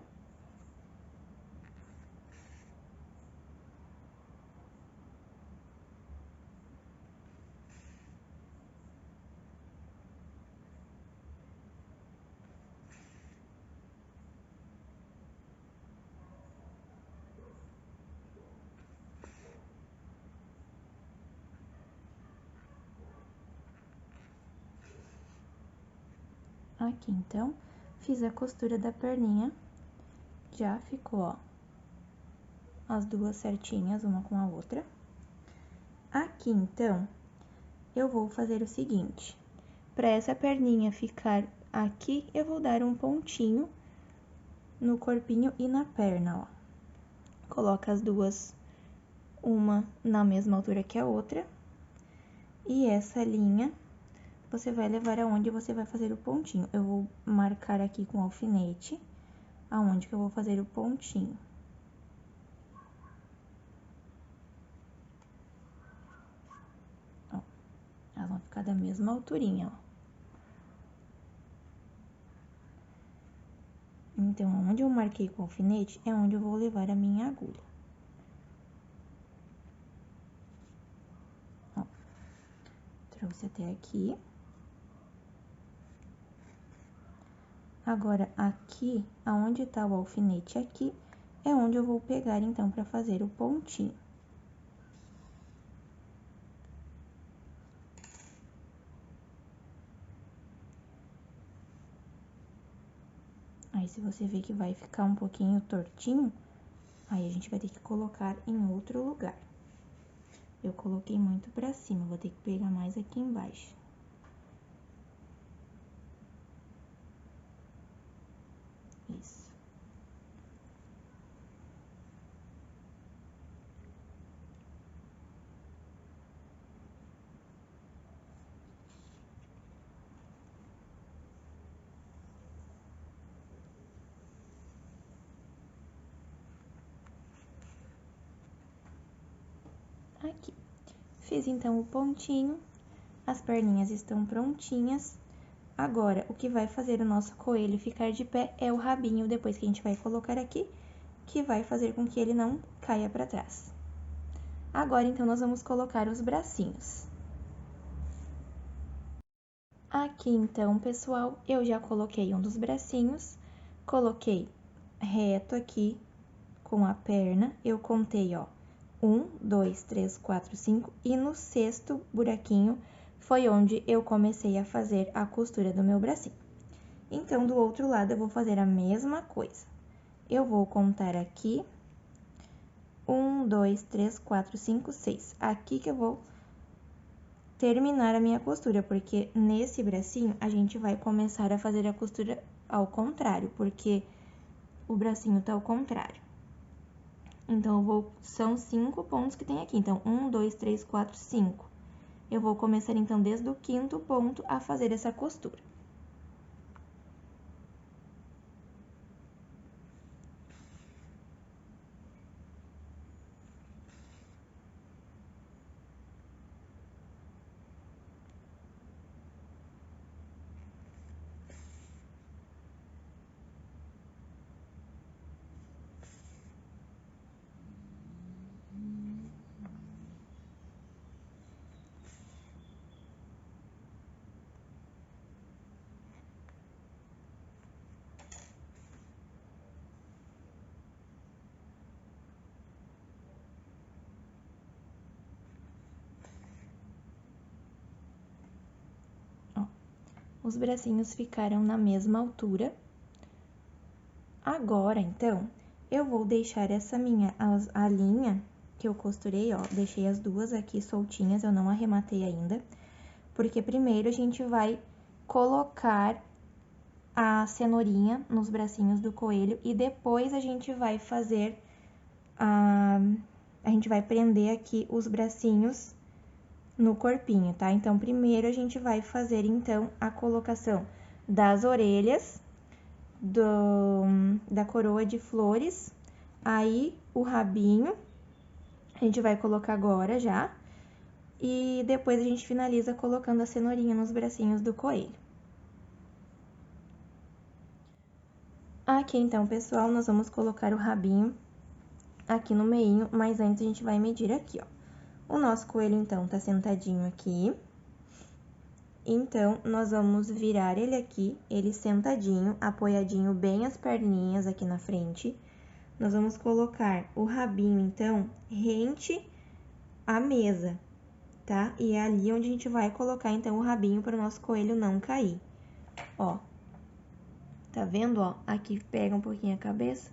Aqui, então, fiz a costura da perninha, já ficou, ó, as duas certinhas, uma com a outra. Aqui, então, eu vou fazer o seguinte, para essa perninha ficar aqui, eu vou dar um pontinho no corpinho e na perna, ó. Coloca as duas, uma na mesma altura que a outra, e essa linha você vai levar aonde você vai fazer o pontinho. Eu vou marcar aqui com alfinete aonde que eu vou fazer o pontinho. Ó, elas vão ficar da mesma alturinha, ó. Então, onde eu marquei com alfinete é onde eu vou levar a minha agulha. Ó, trouxe até aqui. Agora, aqui, aonde tá o alfinete aqui, é onde eu vou pegar, então, pra fazer o pontinho. Aí, se você vê que vai ficar um pouquinho tortinho, aí a gente vai ter que colocar em outro lugar. Eu coloquei muito pra cima, vou ter que pegar mais aqui embaixo. Isso. Aqui. Fiz, então, o pontinho, as perninhas estão prontinhas. Agora, o que vai fazer o nosso coelho ficar de pé é o rabinho, depois que a gente vai colocar aqui, que vai fazer com que ele não caia pra trás. Agora, então, nós vamos colocar os bracinhos. Aqui, então, pessoal, eu já coloquei um dos bracinhos, coloquei reto aqui com a perna, eu contei, ó, 1, 2, 3, 4, 5, e no sexto buraquinho foi onde eu comecei a fazer a costura do meu bracinho. Então, do outro lado, eu vou fazer a mesma coisa. Eu vou contar aqui, 1, 2, 3, 4, 5, 6. Aqui que eu vou terminar a minha costura, porque nesse bracinho a gente vai começar a fazer a costura ao contrário, porque o bracinho tá ao contrário. Então, são 5 pontos que tem aqui. Então, 1, 2, 3, 4, 5. Eu vou começar, então, desde o quinto ponto a fazer essa costura. os bracinhos ficaram na mesma altura. Agora, então, eu vou deixar a linha que eu costurei, ó, deixei as duas aqui soltinhas, eu não arrematei ainda, porque primeiro a gente vai colocar a cenourinha nos bracinhos do coelho e depois a gente vai fazer a gente vai prender aqui os bracinhos no corpinho, tá? Então, primeiro a gente vai fazer, então, a colocação das orelhas, da coroa de flores, aí o rabinho, a gente vai colocar agora já, e depois a gente finaliza colocando a cenourinha nos bracinhos do coelho. Aqui, então, pessoal, nós vamos colocar o rabinho aqui no meinho, mas antes a gente vai medir aqui, ó. O nosso coelho, então, tá sentadinho aqui. Então, nós vamos virar ele aqui, ele sentadinho, apoiadinho bem as perninhas aqui na frente. Nós vamos colocar o rabinho, então, rente à mesa, tá? E é ali onde a gente vai colocar, então, o rabinho para o nosso coelho não cair. Ó, tá vendo, ó? Aqui pega um pouquinho a cabeça,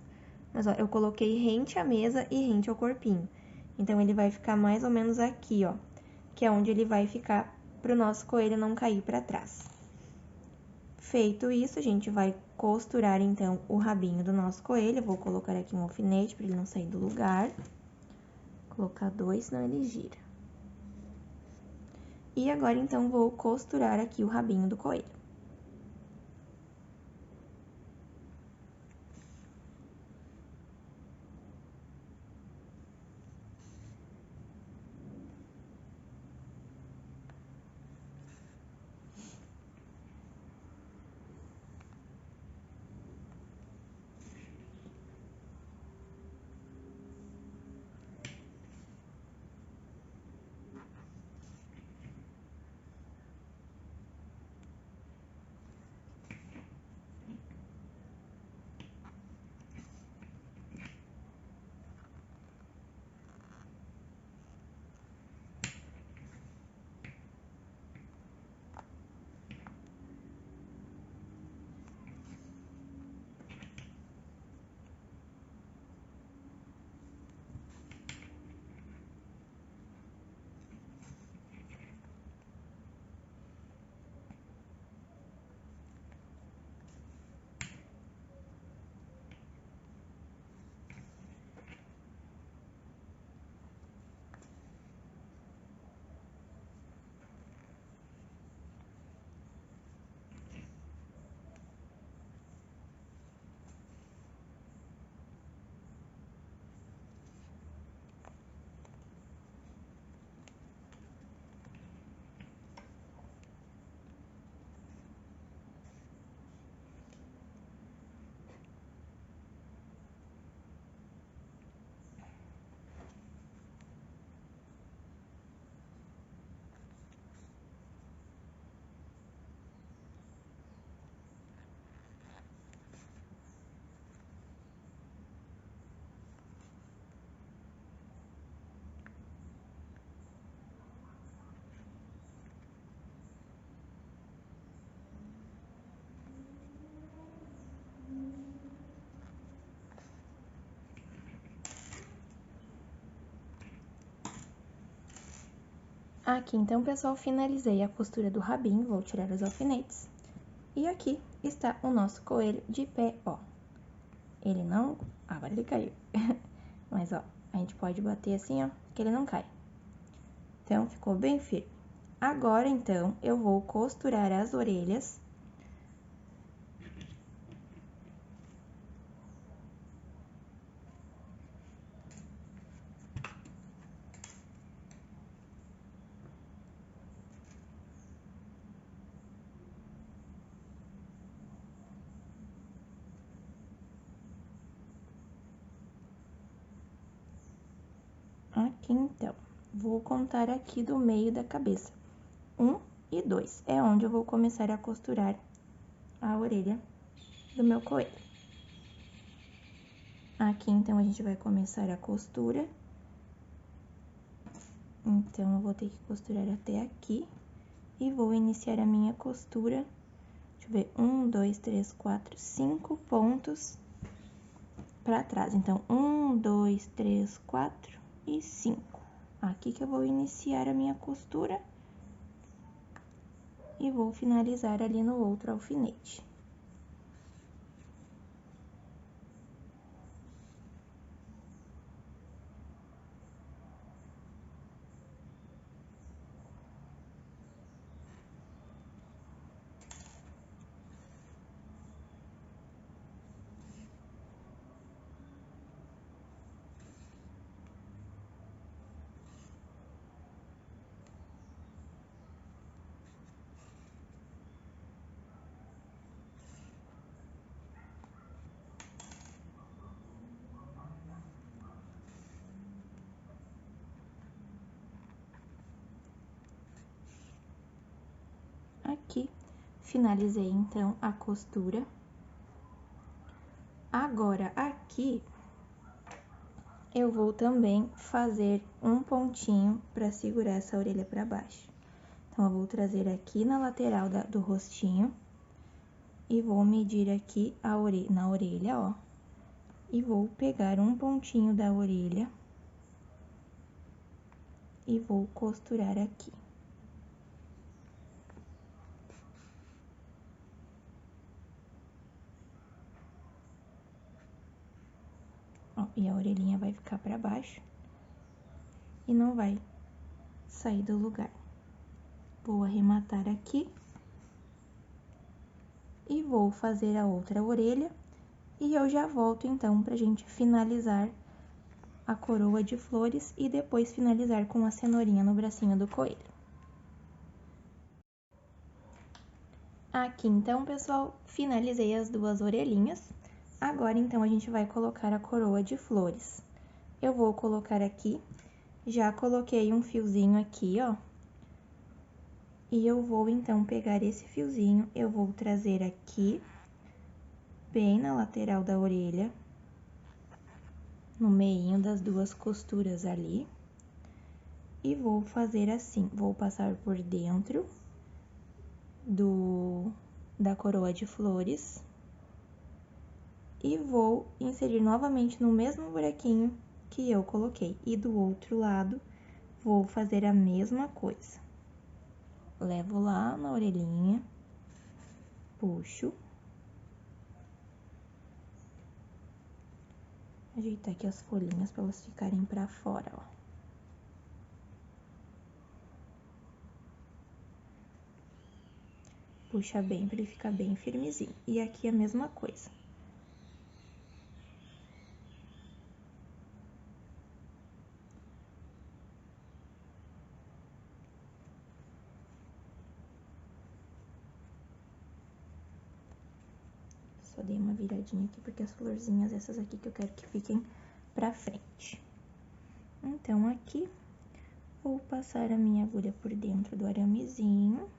mas, ó, eu coloquei rente à mesa e rente ao corpinho. Então, ele vai ficar mais ou menos aqui, ó, que é onde ele vai ficar para o nosso coelho não cair para trás. Feito isso, a gente vai costurar, então, o rabinho do nosso coelho. Eu vou colocar aqui um alfinete para ele não sair do lugar. Colocar 2, senão ele gira. E agora, então, vou costurar aqui o rabinho do coelho. Aqui, então, pessoal, finalizei a costura do rabinho, vou tirar os alfinetes. E aqui está o nosso coelho de pé, ó. Ele não... agora ele caiu. Mas, ó, a gente pode bater assim, ó, que ele não cai. Então, ficou bem firme. Agora, então, eu vou costurar as orelhas. Aqui, então, vou contar aqui do meio da cabeça. 1 e 2 é onde eu vou começar a costurar a orelha do meu coelho. Aqui, então, a gente vai começar a costura. Então, eu vou ter que costurar até aqui e vou iniciar a minha costura eu ver, 1, 2, 3, 4, 5 pontos pra trás. Então, 1, 2, 3, 4 e 5. Aqui que eu vou iniciar a minha costura e vou finalizar ali no outro alfinete. Aqui, finalizei, então, a costura. Agora, aqui, eu vou também fazer um pontinho pra segurar essa orelha pra baixo. Então, eu vou trazer aqui na lateral do rostinho e vou medir aqui na orelha, ó. E vou pegar um pontinho da orelha e vou costurar aqui. Ó, e a orelhinha vai ficar pra baixo e não vai sair do lugar. Vou arrematar aqui e vou fazer a outra orelha e eu já volto então pra gente finalizar a coroa de flores e depois finalizar com a cenourinha no bracinho do coelho. Aqui então, pessoal, finalizei as duas orelhinhas. Agora então a gente vai colocar a coroa de flores. Eu vou colocar aqui, já coloquei um fiozinho aqui, ó. E eu vou então pegar esse fiozinho, eu vou trazer aqui, bem na lateral da orelha, no meinho das duas costuras ali. E vou fazer assim, vou passar por dentro da coroa de flores e vou inserir novamente no mesmo buraquinho que eu coloquei. E do outro lado, vou fazer a mesma coisa. Levo lá na orelhinha, puxo. Ajeitar aqui as folhinhas para elas ficarem pra fora, ó. Puxa bem pra ele ficar bem firmezinho. E aqui a mesma coisa. Só dei uma viradinha aqui, porque as florzinhas, essas aqui que eu quero que fiquem pra frente. Então, aqui, vou passar a minha agulha por dentro do aramezinho.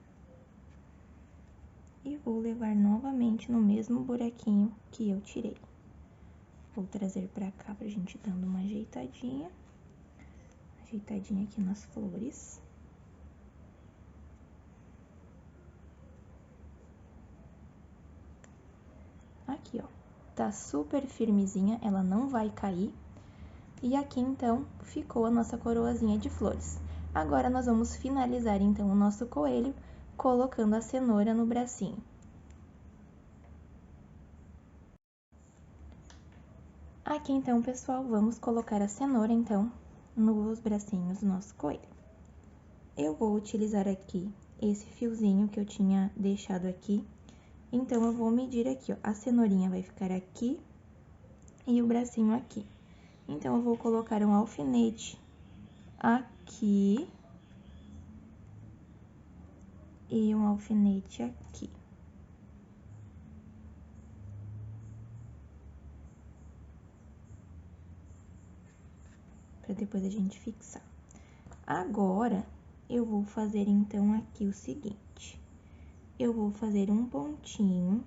E vou levar novamente no mesmo buraquinho que eu tirei. Vou trazer pra cá pra gente dando uma ajeitadinha. Ajeitadinha aqui nas flores. Aqui, ó. Tá super firmezinha, ela não vai cair. E aqui, então, ficou a nossa coroazinha de flores. Agora, nós vamos finalizar, então, o nosso coelho colocando a cenoura no bracinho. Aqui, então, pessoal, vamos colocar a cenoura, então, nos bracinhos do nosso coelho. Eu vou utilizar aqui esse fiozinho que eu tinha deixado aqui. Então, eu vou medir aqui, ó. A cenourinha vai ficar aqui e o bracinho aqui. Então, eu vou colocar um alfinete aqui e um alfinete aqui. Pra depois a gente fixar. Agora, eu vou fazer, então, aqui o seguinte. Eu vou fazer um pontinho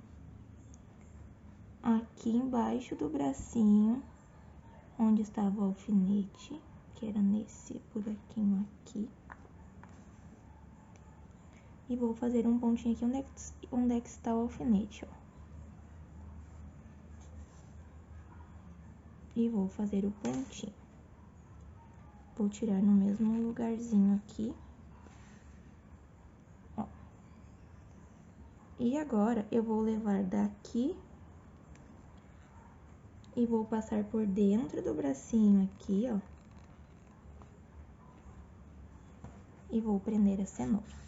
aqui embaixo do bracinho, onde estava o alfinete, que era nesse buraquinho aqui. E vou fazer um pontinho aqui onde é que está o alfinete, ó. E vou fazer o pontinho. Vou tirar no mesmo lugarzinho aqui. Ó. E agora, eu vou levar daqui e vou passar por dentro do bracinho aqui, ó. E vou prender a cenoura.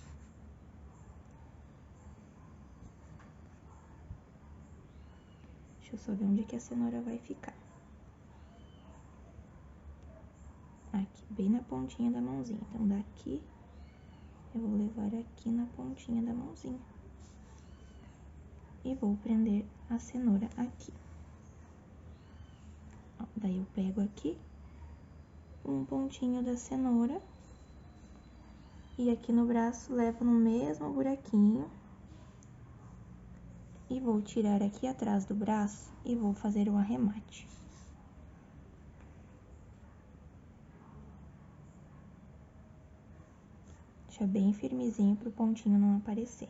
Deixa eu só ver onde que a cenoura vai ficar. Aqui, bem na pontinha da mãozinha. Então, daqui, eu vou levar aqui na pontinha da mãozinha. E vou prender a cenoura aqui. Ó, daí, eu pego aqui um pontinho da cenoura. E aqui no braço, levo no mesmo buraquinho. E vou tirar aqui atrás do braço e vou fazer o arremate. Deixa bem firmezinho para o pontinho não aparecer.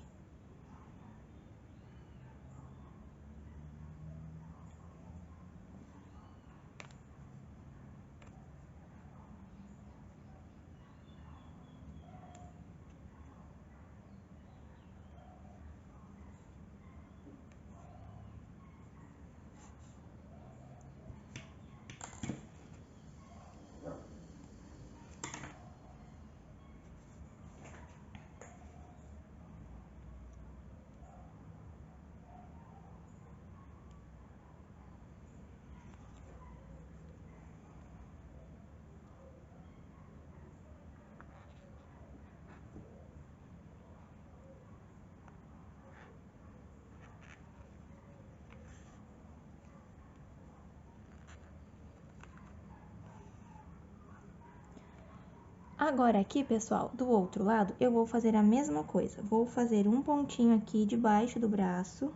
Agora aqui, pessoal, do outro lado, eu vou fazer a mesma coisa. Vou fazer um pontinho aqui debaixo do braço.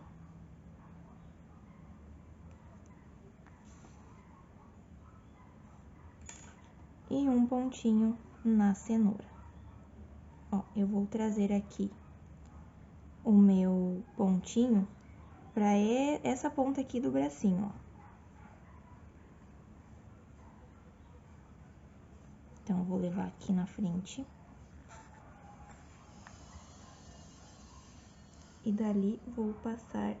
E um pontinho na cenoura. Ó, eu vou trazer aqui o meu pontinho pra essa ponta aqui do bracinho, ó. Então, eu vou levar aqui na frente. E dali, vou passar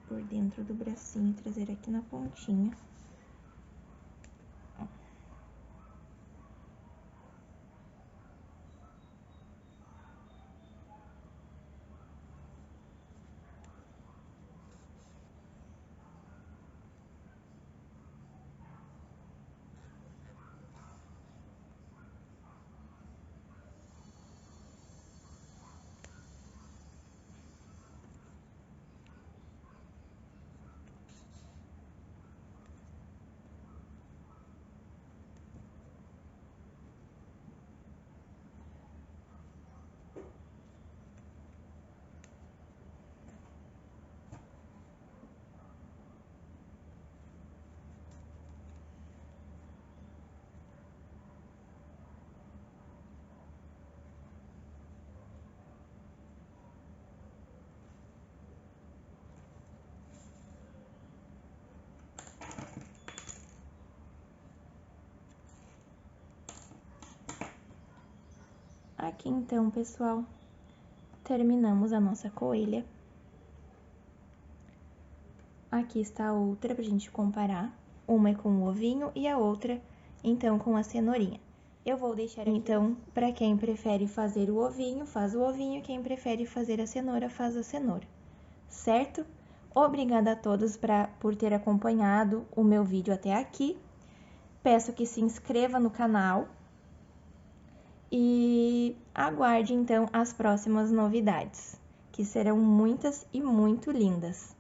por dentro do bracinho e trazer aqui na pontinha. Ó. Aqui, então, pessoal, terminamos a nossa coelha. Aqui está a outra pra gente comparar. Uma é com o ovinho e a outra, então, com a cenourinha. Eu vou deixar aqui, então, para quem prefere fazer o ovinho, faz o ovinho. Quem prefere fazer a cenoura, faz a cenoura. Certo? Obrigada a todos por ter acompanhado o meu vídeo até aqui. Peço que se inscreva no canal. E aguarde, então, as próximas novidades, que serão muitas e muito lindas.